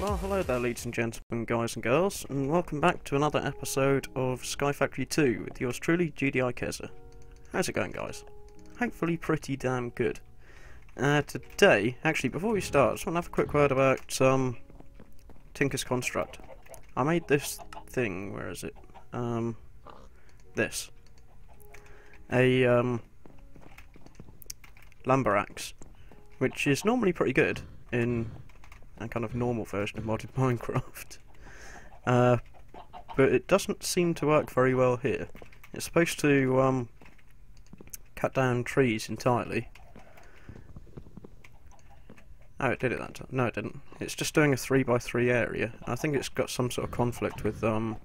Well, hello there ladies and gentlemen, guys and girls, and welcome back to another episode of Sky Factory 2 with yours truly, GDIKezr. How's it going, guys? Hopefully pretty damn good. Today, actually before we start, I just want to have a quick word about Tinker's Construct. I made this thing, where is it? This. A lumber axe, which is normally pretty good in a kind of normal version of modded Minecraft, but it doesn't seem to work very well here. It's supposed to cut down trees entirely. Oh, it did it that time. No, it didn't. It's just doing a 3x3 area. I think it's got some sort of conflict with what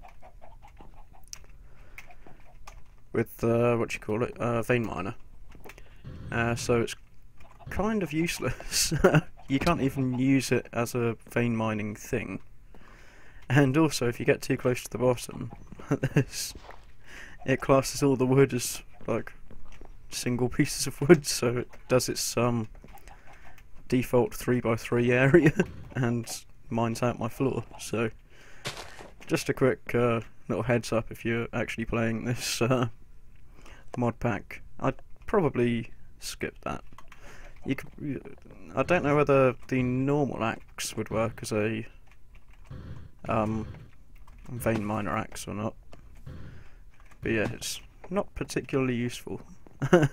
you call it, vein miner. So it's kind of useless. You can't even use it as a vein mining thing. And also, if you get too close to the bottom, it classes all the wood as like single pieces of wood, so it does its default 3x3 area and mines out my floor. So just a quick little heads up if you're actually playing this mod pack. I'd probably skip that. You could, I don't know whether the normal axe would work as a vein miner axe or not, but yeah, it's not particularly useful. I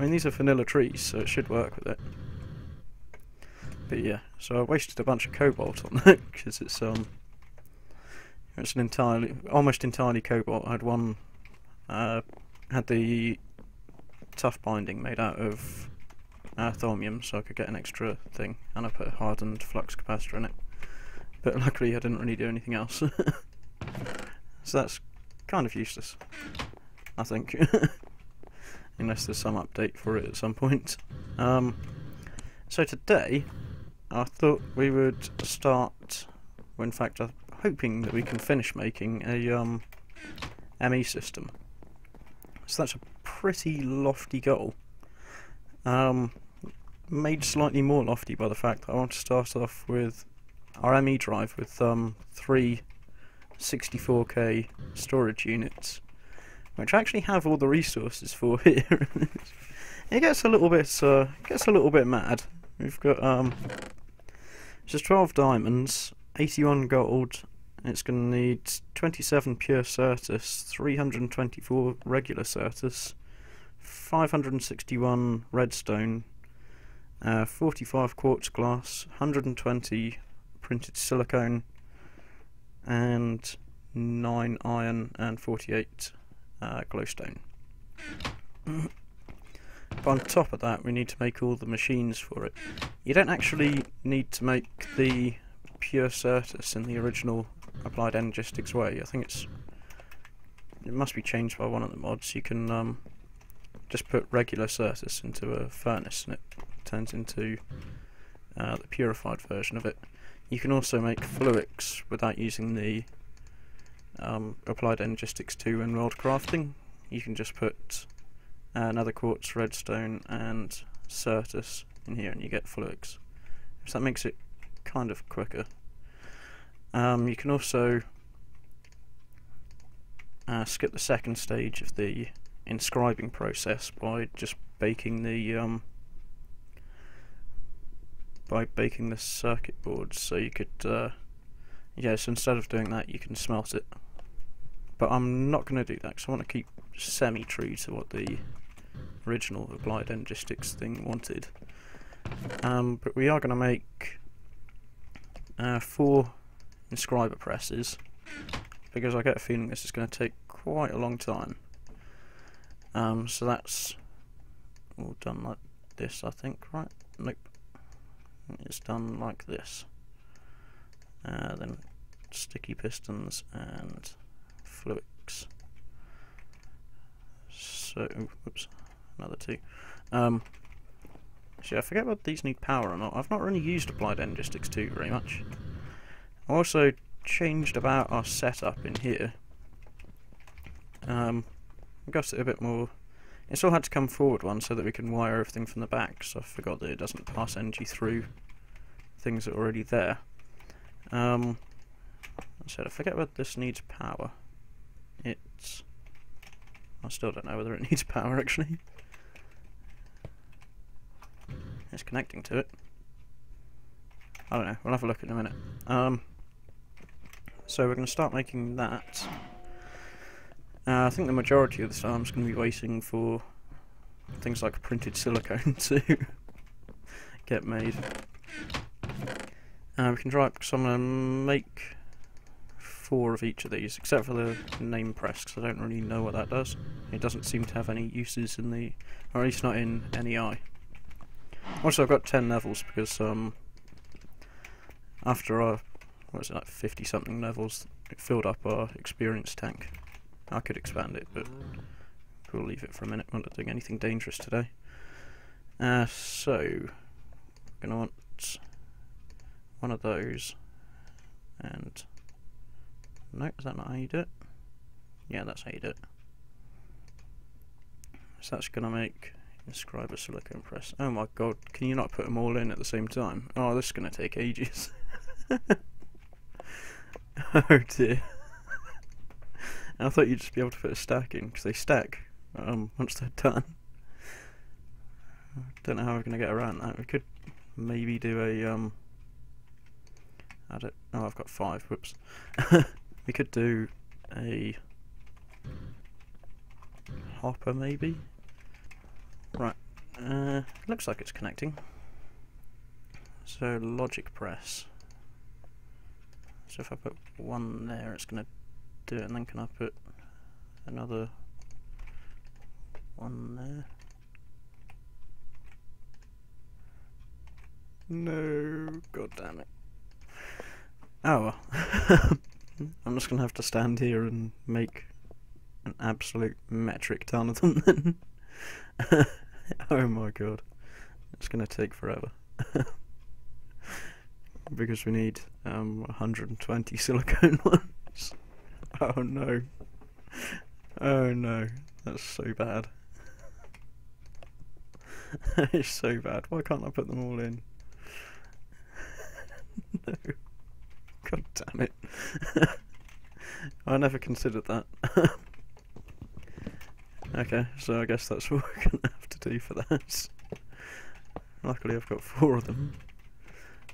mean, these are vanilla trees, so it should work with it. But yeah, so I wasted a bunch of cobalt on that because it's an almost entirely cobalt. I had one had the tough binding made out of thaumium, so I could get an extra thing, and I put a hardened flux capacitor in it. But luckily I didn't really do anything else. So that's kind of useless, I think. Unless there's some update for it at some point. So today I thought we would start, well, in fact I'm hoping that we can finish making a ME system. So that's a pretty lofty goal. Made slightly more lofty by the fact that I want to start off with our ME drive with 3 64K storage units, which I actually have all the resources for here. It gets a little bit mad. We've got just 12 diamonds, 81 gold. It's going to need 27 pure Certus, 324 regular Certus, 561 redstone, 45 quartz glass, 120 printed silicone, and 9 iron and 48 glowstone. But on top of that, we need to make all the machines for it. You don't actually need to make the pure Certus in the original Applied Energistics way. I think it must be changed by one of the mods. You can just put regular Certus into a furnace and it turns into the purified version of it. You can also make fluix without using the Applied Energistics 2 in world crafting. You can just put another quartz, redstone and Certus in here and you get fluix. So that makes it kind of quicker. You can also skip the second stage of the inscribing process by just baking the circuit boards. So you could yeah, so instead of doing that you can smelt it, but I'm not going to do that because I want to keep semi-true to what the original Applied Energistics thing wanted. But we are going to make 4 inscriber presses, because I get a feeling this is going to take quite a long time. So that's all done like this, I think, right? Nope. It's done like this. Then sticky pistons and fluix. So, whoops, another 2. Actually, I forget whether these need power or not. I've not really used Applied Energistics 2 very much. I also changed about our setup in here. Got it a bit more. It still had to come forward one so that we can wire everything from the back, so I forgot that it doesn't pass energy through things that are already there. I said, I forget whether this needs power. I still don't know whether it needs power actually. It's connecting to it. I don't know, we'll have a look in a minute. So we're going to start making that. I think the majority of the time is going to be waiting for things like printed silicone to get made. We can try it because I'm going to make 4 of each of these, except for the name press, because I don't really know what that does. It doesn't seem to have any uses in the, or at least not in NEI. Also, I've got 10 levels because after our, what was it, like 50 something levels, it filled up our experience tank. I could expand it, but we'll leave it for a minute. We're not doing anything dangerous today. So, we're going to want one of those, and no, is that not how you do it? Yeah, that's how you do it. So that's going to make inscribe a silicone press. Oh my god, can you not put them all in at the same time? Oh, this is going to take ages. Oh dear. I thought you'd just be able to put a stack in, because they stack once they're done. I don't know how we're going to get around that. We could maybe do a oh, I've got 5, whoops. We could do a hopper maybe. Right, looks like it's connecting. So logic press. So if I put one there, it's going to do it, and then can I put another one there? No, god damn it. Oh well. I'm just going to have to stand here and make an absolute metric ton of them then. Oh my god. It's going to take forever. Because we need 120 silicone ones. Oh no. Oh no. That's so bad. It's so bad. Why can't I put them all in? No. God damn it. I never considered that. Okay, so I guess that's what we're going to have to do for that. Luckily I've got 4 of them.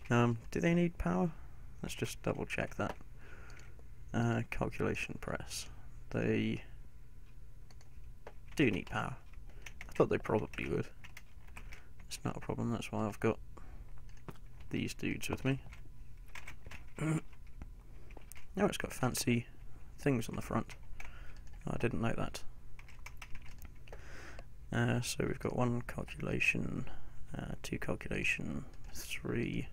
Do they need power? Let's just double check that. Calculation press. They do need power. I thought they probably would. It's not a problem, that's why I've got these dudes with me. Now it's got fancy things on the front. I didn't know that. So we've got 1 calculation, 2 calculation, 3.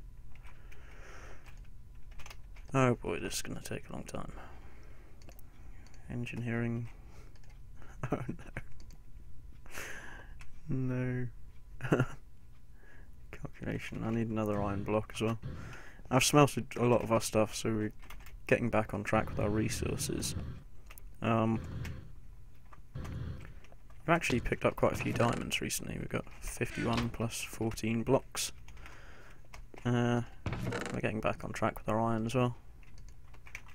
Oh boy, this is going to take a long time. Engineering. Oh no. No. Calculation. I need another iron block as well. I've smelted a lot of our stuff, so we're getting back on track with our resources. I've actually picked up quite a few diamonds recently. We've got 51 plus 14 blocks. We're getting back on track with our iron as well.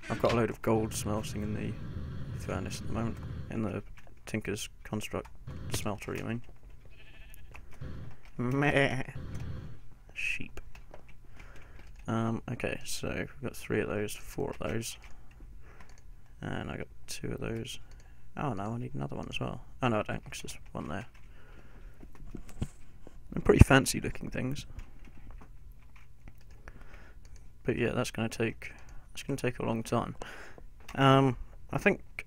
I've got a load of gold smelting in the furnace at the moment, in the Tinker's Construct smelter, you mean? Meh. Sheep. Okay, so we've got 3 of those, 4 of those, and I got 2 of those. Oh no, I need another one as well. Oh no, I don't, because there's one there. They're pretty fancy looking things. But yeah, that's going to take a long time. I think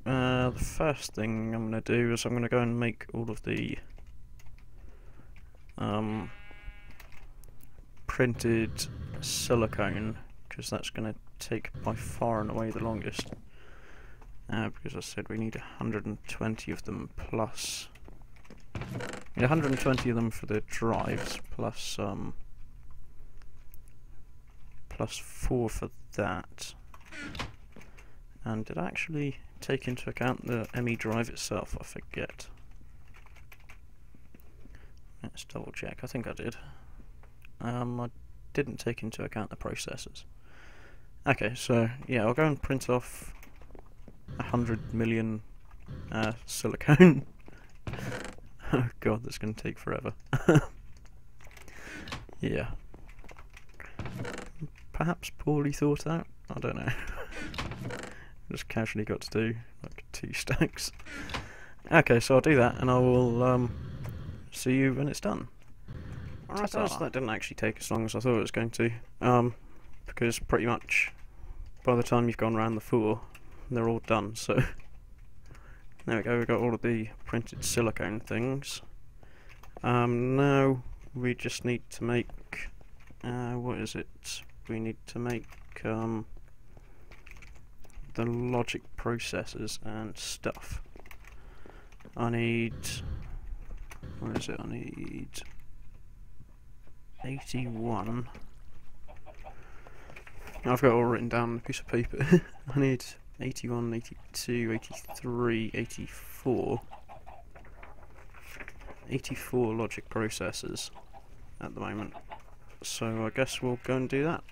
the first thing I'm going to do is I'm going to go and make all of the printed silicone, because that's going to take by far and away the longest. Because I said we need 120 of them plus. We need 120 of them for the drives plus plus 4 for that. And did I actually take into account the ME drive itself? I forget. Let's double check. I think I did. I didn't take into account the processors. Okay, so yeah, I'll go and print off 100 million silicone. Oh god, that's going to take forever. Yeah. Perhaps poorly thought out? I don't know. Just casually got to do like 2 stacks. Okay, so I'll do that and I will see you when it's done. Alright guys, that didn't actually take as long as I thought it was going to. Because pretty much by the time you've gone around the 4, they're all done, so there we go, we've got all of the printed silicone things. Now we just need to make, what is it? We need to make the logic processors and stuff. I need, where is it? I need 81. I've got it all written down on a piece of paper. I need 81, 82, 83, 84. 84 logic processors at the moment. So I guess we'll go and do that.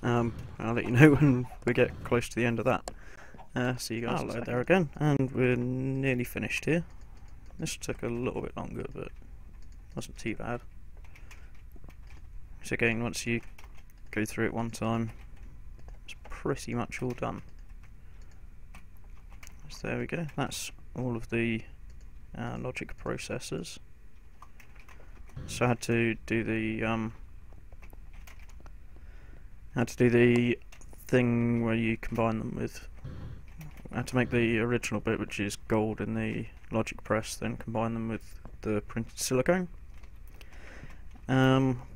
I'll let you know when we get close to the end of that. See you guys. Hello there again, and we're nearly finished here. This took a little bit longer, but wasn't too bad. So again, once you go through it one time, it's pretty much all done. So there we go. That's all of the logic processors. So I had to do the thing where you combine them with. I had to make the original bit, which is gold in the logic press, then combine them with the printed silicone.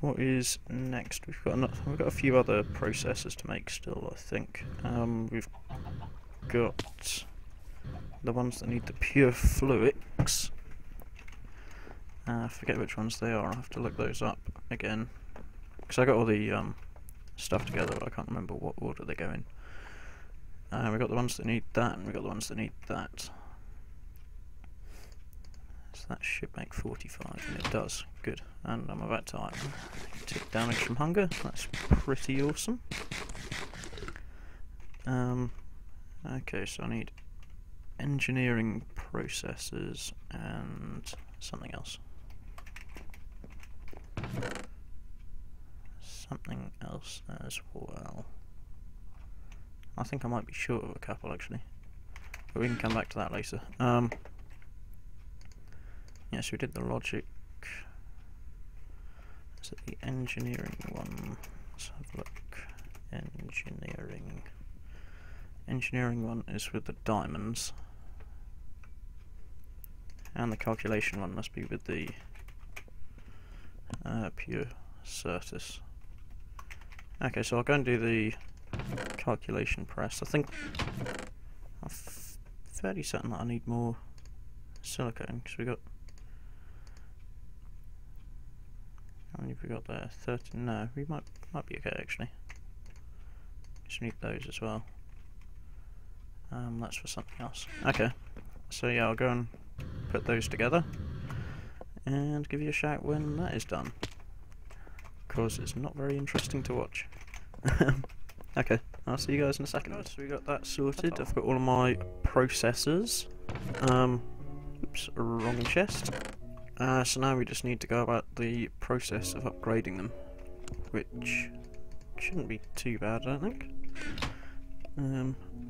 What is next? We've got a few other processors to make still, I think. We've got the ones that need the pure fluics. I forget which ones they are. I'll have to look those up again, because I got all the stuff together, but I can't remember what order they go in. We've got the ones that need that, and we've got the ones that need that. So that should make 45, and it does. Good. And I'm about to take damage from hunger. That's pretty awesome. Okay, so I need engineering processors and something else. Something else as well. I think I might be short of a couple actually, but we can come back to that later. Yes, we did the logic. Is it the engineering one? Let's have a look. Engineering. Engineering one is with the diamonds, and the calculation one must be with the pure Certus. Okay, so I'll go and do the calculation press. I think I'm fairly certain that I need more silicone, because we got, how many have we got there? 30. No, we might be okay actually. Just need those as well. That's for something else. Okay, so yeah, I'll go and put those together and give you a shout when that is done, because it's not very interesting to watch. Okay, I'll see you guys in a second. So we got that sorted. I've got all of my processors. Oops, wrong chest. So now we just need to go about the process of upgrading them, which shouldn't be too bad, I don't think.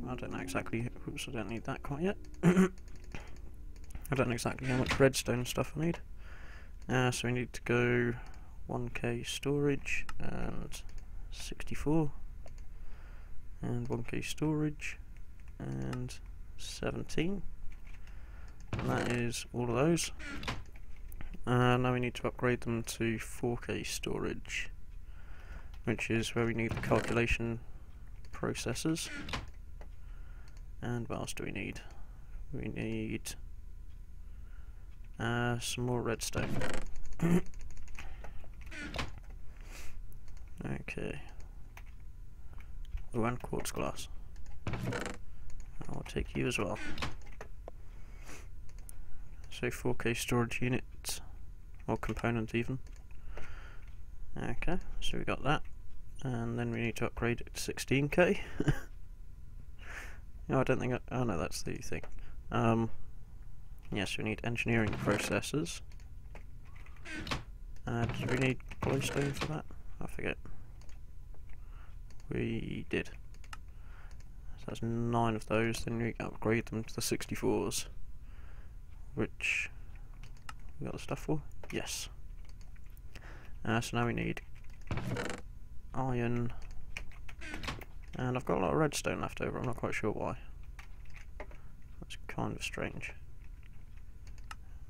I don't know exactly. Oops, I don't need that quite yet. I don't know exactly how much redstone stuff I need. So we need to go 1k storage and 64, and 1k storage and 17, and that is all of those. Now we need to upgrade them to 4k storage, which is where we need the calculation processors. And what else do we need? We need some more redstone. Okay. Oh, and quartz glass. I'll take you as well. So 4k storage unit, or component even. Okay, so we got that. And then we need to upgrade it to 16k. No, I don't think oh no, that's the thing. Yes, we need engineering processes. Did we need glowstone for that? I forget. We did. So that's 9 of those, then we upgrade them to the 64s. Which we got the stuff for? Yes. So now we need iron, and I've got a lot of redstone left over, I'm not quite sure why. That's kind of strange.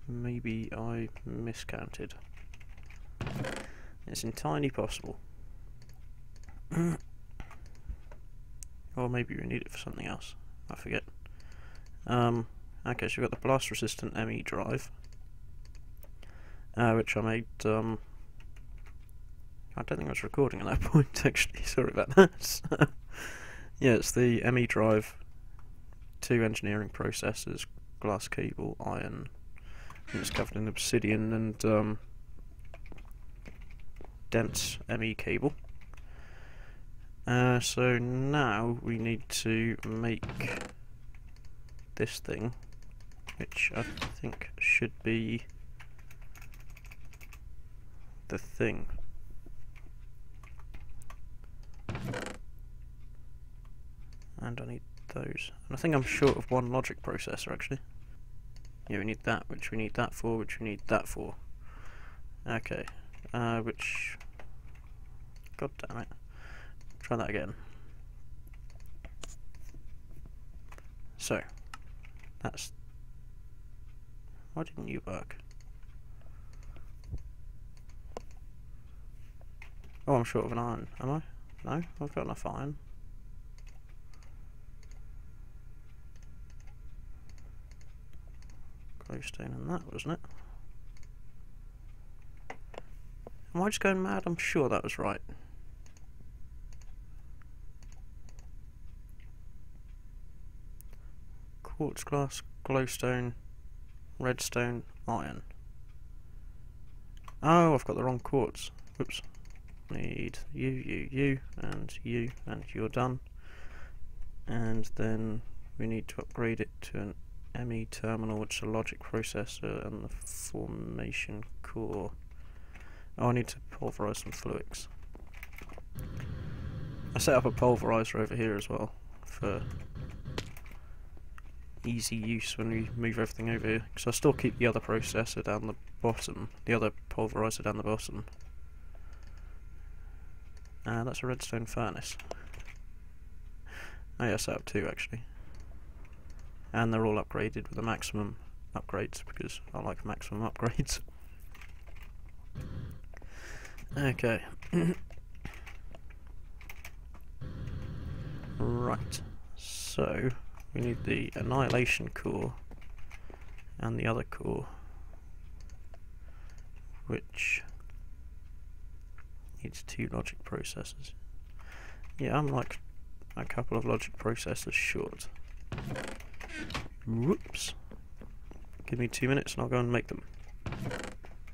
Maybe I miscounted. It's entirely possible. Or maybe we need it for something else. I forget. Okay, so we've got the blast resistant ME drive, which I made. I don't think I was recording at that point, actually. Sorry about that. Yeah, it's the ME drive, 2 engineering processors, glass cable, iron. And it's covered in obsidian and dense ME cable. So now we need to make this thing, which I think should be the thing. And I need those. And I think I'm short of 1 logic processor, actually. Yeah, we need that, which we need that for, which we need that for. Okay, which... God damn it. Try that again. So, that's... Why didn't you work? Oh, I'm short of an iron, am I? No, I've got enough iron. Glowstone and that, wasn't it? Am I just going mad? I'm sure that was right. Quartz glass, glowstone, redstone, iron. Oh, I've got the wrong quartz. Whoops. Need you, and you're done. And then we need to upgrade it to an ME terminal, which is a logic processor, and the formation core. Oh, I need to pulverize some fluids. I set up a pulverizer over here as well for easy use when we move everything over here, because I still keep the other processor down the bottom, the other pulverizer down the bottom. That's a redstone furnace. Oh yeah, I set up 2 actually. And they're all upgraded with the maximum upgrades, because I like maximum upgrades. Okay. Right. So, we need the annihilation core and the other core, which needs 2 logic processors. Yeah, I'm like a couple of logic processors short. Whoops. Give me 2 minutes and I'll go and make them.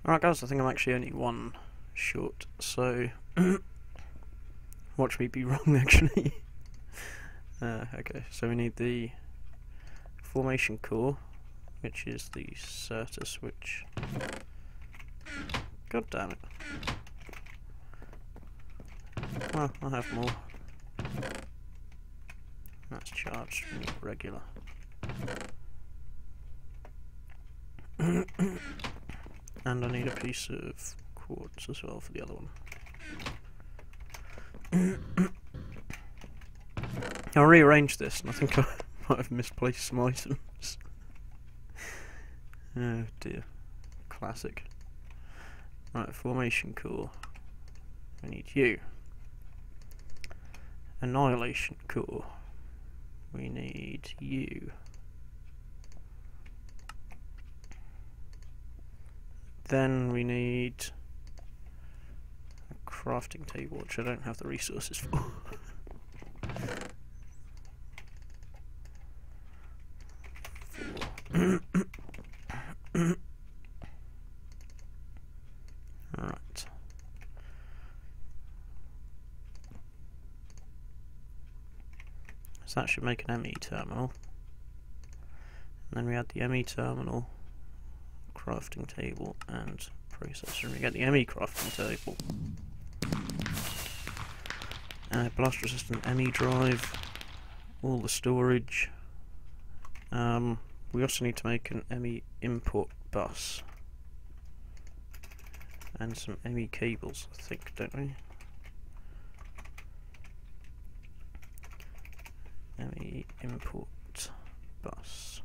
Alright guys, I think I'm actually only 1 short, so watch me be wrong actually. Okay, so we need the formation core, which is the Certus switch. God damn it. Well, I have more. That's charged, we need regular. And I need a piece of quartz as well for the other one. I'll rearrange this, and I think I might have misplaced some items. Oh dear. Classic. Right, formation core. We need you. Annihilation core. We need you. Then we need a crafting table, which I don't have the resources for. Right. So that should make an ME terminal. And then we add the ME terminal, crafting table, and processor, and we get the ME crafting table. Blast resistant ME drive, all the storage. We also need to make an ME import bus. And some ME cables, I think, don't we? ME import bus.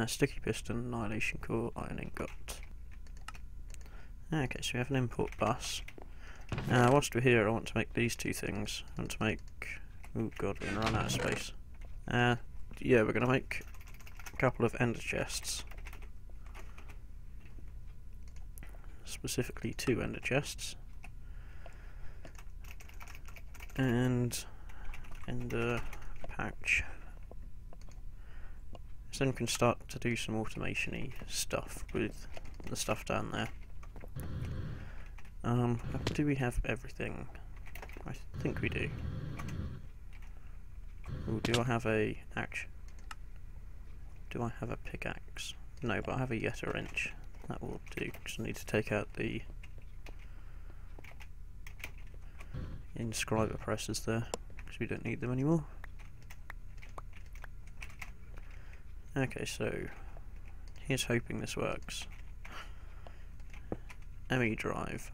Sticky piston, annihilation core, iron ingot. Okay, so we have an import bus. Whilst we're here, I want to make these two things. I want to make... oh god, we're going to run out of space. Yeah, we're going to make a couple of ender chests. Specifically 2 ender chests. And ender pouch. So then we can start to do some automation-y stuff with the stuff down there. Do we have everything? I think we do. Ooh, do I have a axe? Do I have a pickaxe? No, but I have a Yeta wrench. That will do, because I need to take out the inscriber presses there, because we don't need them anymore. Okay, so here's hoping this works. ME drive.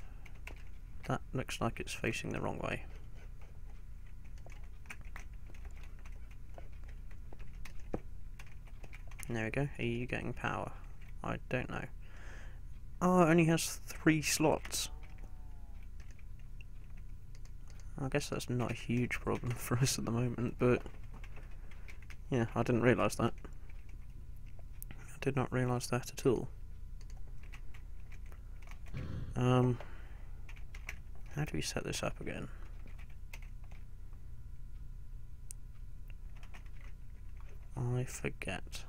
That looks like it's facing the wrong way. There we go. Are you getting power? I don't know. Oh, it only has 3 slots. I guess that's not a huge problem for us at the moment, but yeah, I didn't realise that. I did not realise that at all. How do we set this up again? I forget.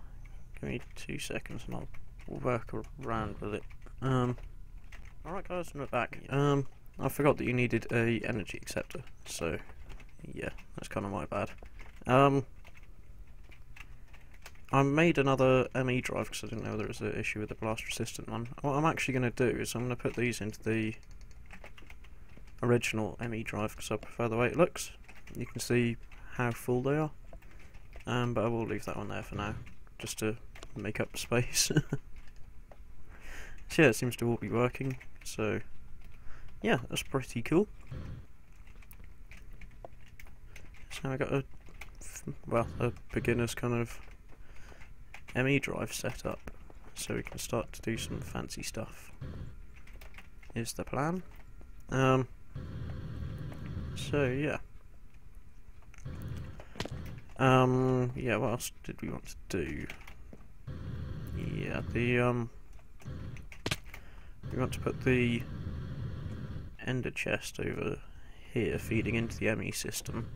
Give me 2 seconds and I'll work around with it. Alright guys, we're back. I forgot that you needed a energy acceptor, so yeah, that's kind of my bad. I made another ME drive because I didn't know there was an issue with the blast resistant one. What I'm actually going to do is I'm going to put these into the original ME drive because I prefer the way it looks. You can see how full they are, but I will leave that one there for now, just to make up space. So yeah, it seems to all be working, so yeah, that's pretty cool. So I got a beginner's kind of ME drive set up, so we can start to do some fancy stuff, is the plan. So yeah. Yeah, what else did we want to do? Yeah, we want to put the ender chest over here, feeding into the ME system.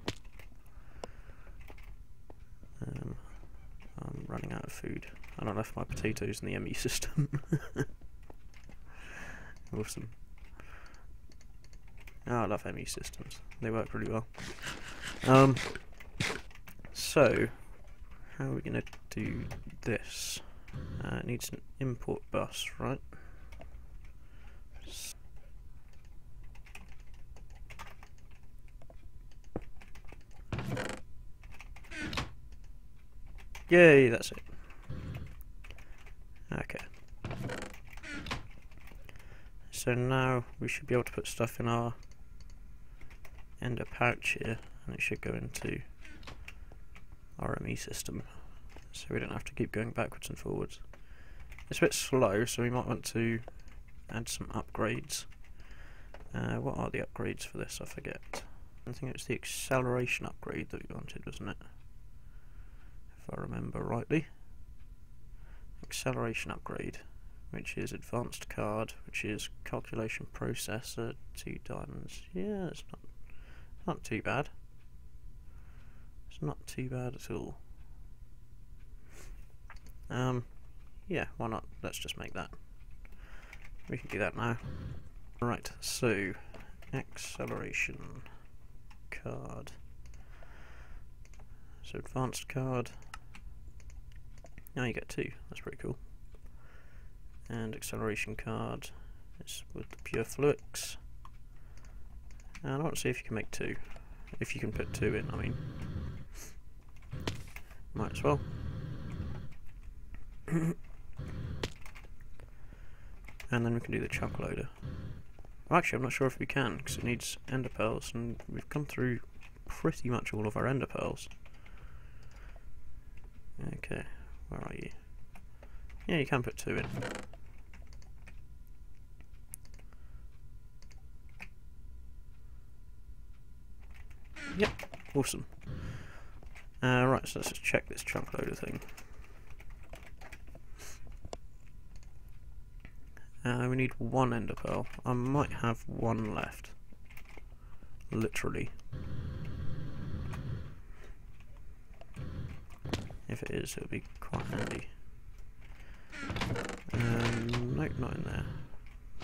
I'm running out of food, and I left my potatoes in the ME system. Awesome. Oh, I love ME systems. They work really well. So, how are we going to do this? It needs an import bus, right? Yay, that's it. Okay. So now we should be able to put stuff in our ender pouch here, and it should go into our ME system, so we don't have to keep going backwards and forwards. It's a bit slow, so we might want to add some upgrades. What are the upgrades for this? I forget. I think it's the acceleration upgrade that we wanted, wasn't it? If I remember rightly. Acceleration upgrade, which is advanced card, which is calculation processor, 2 diamonds. Yeah, it's not too bad. It's not too bad at all. Yeah, why not? Let's just make that. We can do that now. Right, so acceleration card. So advanced card. Now you get 2. That's pretty cool. And acceleration card is with the pure fluix. And I want to see if you can make 2. If you can put 2 in, I mean. Might as well. And then we can do the chunk loader. Well, actually, I'm not sure if we can, because it needs ender pearls, and we've gone through pretty much all of our ender pearls. Okay, where are you? Yeah, you can put 2 in. Yep, awesome. Right, so let's just check this chunk loader thing. We need 1 ender pearl. I might have 1 left. Literally. If it is, it'll be quite handy. Nope, not in there.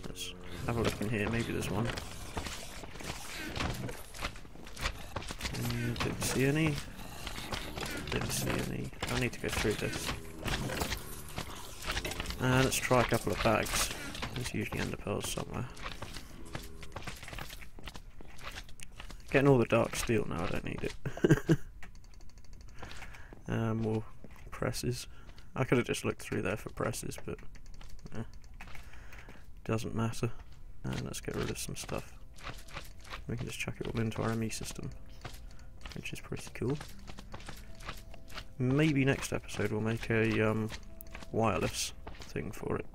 Let's have a look in here, maybe there's one. Didn't see any. Didn't see any. I need to go through this. Let's try a couple of bags. There's usually ender pearls somewhere. Getting all the dark steel now, I don't need it. More presses. I could have just looked through there for presses, but doesn't matter. Let's get rid of some stuff. We can just chuck it all into our ME system, which is pretty cool. Maybe next episode we'll make a wireless thing for it.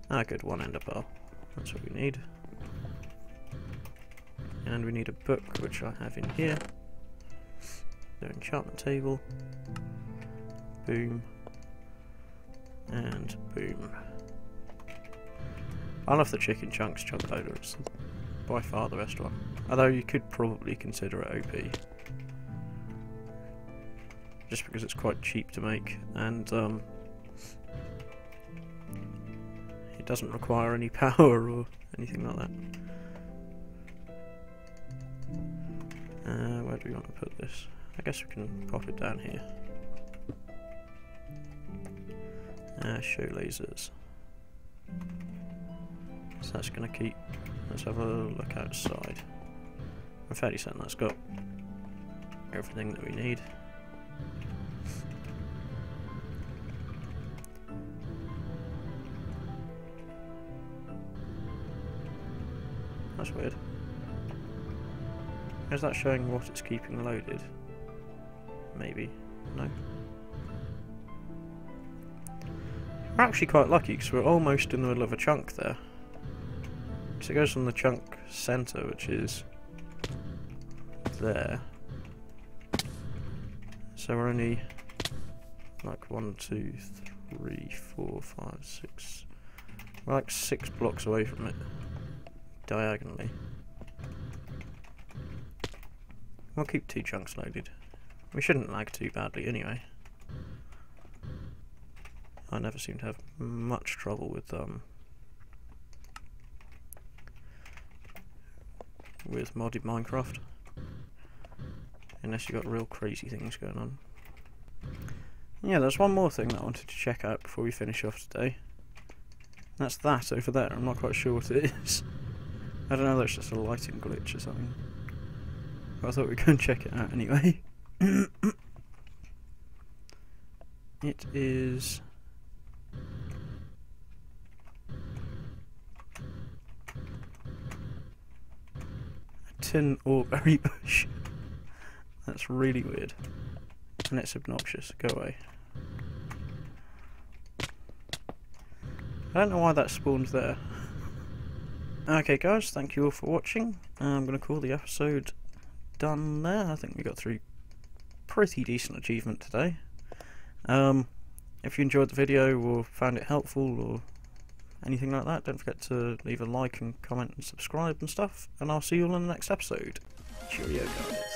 Ah, good, 1 ender pearl. That's what we need. And we need a book, which I have in here. The enchantment table. Boom. And boom. I love the chicken chunks chunk loader. It's by far the best one. Although you could probably consider it OP. Just because it's quite cheap to make, and it doesn't require any power or anything like that. Where do we want to put this? I guess we can pop it down here. Show lasers. So that's going to keep. Let's have a look outside. I'm fairly certain that's got everything that we need. That's weird. Is that showing what it's keeping loaded? Maybe. No. We're actually quite lucky because we're almost in the middle of a chunk there. So it goes from the chunk centre, which is there. So we're only like 1, 2, 3, 4, 5, 6. We're like 6 blocks away from it, diagonally. We'll keep 2 chunks loaded. We shouldn't lag too badly anyway. I never seem to have much trouble with modded Minecraft, unless you've got real crazy things going on. Yeah, there's one more thing that I wanted to check out before we finish off today. That's that over there. I'm not quite sure what it is. I don't know, that's just a lighting glitch or something. But I thought we'd go and check it out anyway. It is a tin orberry bush. That's really weird. And it's obnoxious. Go away. I don't know why that spawned there. Okay guys, thank you all for watching. I'm going to call the episode done there. I think we got through pretty decent achievement today. If you enjoyed the video or found it helpful or anything like that, don't forget to leave a like and comment and subscribe and stuff, and I'll see you all in the next episode. Cheerio guys.